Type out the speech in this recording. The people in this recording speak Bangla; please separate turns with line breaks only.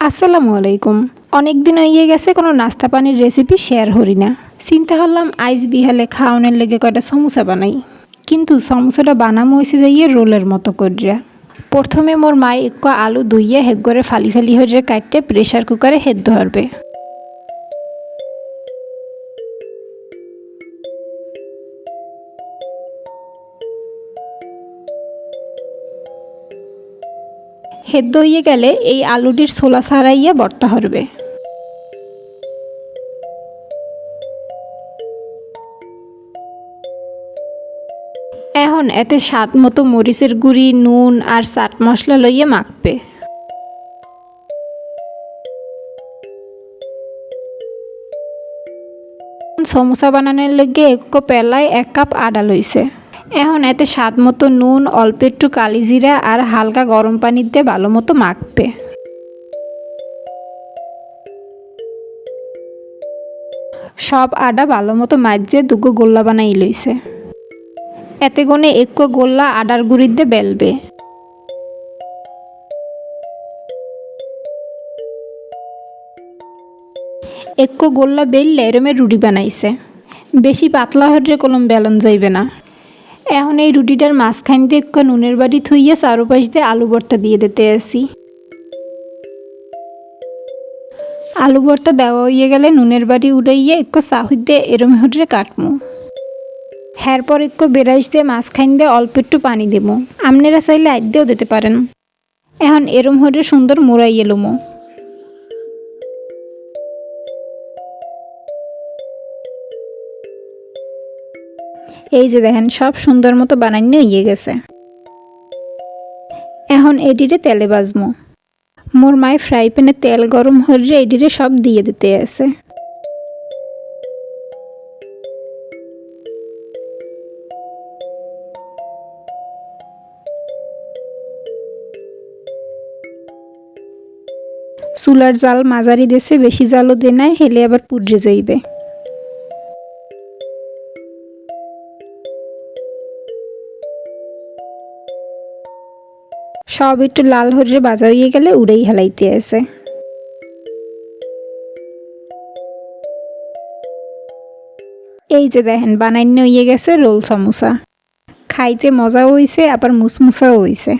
আসসালামু আলাইকুম। অনেক দিন হইয়ে গেছে কোনো নাস্তা পানির রেসিপি শেয়ার করি না। চিন্তা করলাম আইজ বিহালে খাওয়ানোর লেগে কয়টা সমুসা বানাই। কিন্তু সমুসাটা বানামো হয়েছে যাইয়ে রোলের মতো করিয়া। প্রথমে মোর মাই এক আলু ধুইয়া হেগরে ফালি ফালি হয়ে কাটতে প্রেশার কুকারে হেদ্দ হারবে। হেদ্দ হইয়ে গেলে এই আলুটির ছোলা ছাড়াইয়া ভর্তা হরবে। এখন এতে স্বাদ মতো মরিচের গুঁড়ি, নুন আর চাট মশলা লইয়া মাখবে। সমোসা বানানোর লেগে এক পেলায় 1 কাপ আদা লইছে। এখন এতে স্বাদ মতো নুন, অল্প একটু কালিজিরা আর হালকা গরম পানি দিয়ে ভালো মতো মাখবে। সব আদা ভালো মতো মাঝে দুগো গোল্লা বানাই লইছে। এতে গনে এক গোল্লা আদার গুঁড়ি দিয়ে বেলবে। এক গোল্লা বেললে এরমে রুটি বানাইছে। বেশি পাতলা হলে কলম বেলন যাইবে না। এখন এই রুটিটার মাঝখান দিয়ে এক নুনের বাটি থইয়া চারোপাশ দিয়ে আলু ভর্তা দিয়ে দিতে আসি। আলু ভর্তা দেওয়া হইয়া গেলে নুনের বাটি উড়াইয়া এক চাহুর দিয়ে এরম হটে কাটমু। এরপর এক বেরাইশ দিয়ে মাঝখান দিয়ে অল্প একটু পানি দেবো। আপনারা চাইলে আইতেও দিতে পারেন। এখন এরম হটে সুন্দর মোড়াইয়ে লমো। এই যে দেখেন সব সুন্দর মতো বানাইনে হইয়ে গেছে। এখন এটিরে তেলে ভাজমো। মোর মায় ফ্রাই প্যানে তেল গরম হলে এটিরে সব দিয়ে দিতে আছে। চুলার জাল মাঝারি দেশে, বেশি জালও দে নাই, হেলে আবার পুড়ে যাইবে। সব একটু লাল হয়ে ভাজা হয়ে গেলে উড়েই হেলাইতে আছে। এই যে দেখেন বানাইনে হইয়ে গেছে রোল সমোসা। খাইতে মজাও হইছে আবার মুসমুসাও হইছে।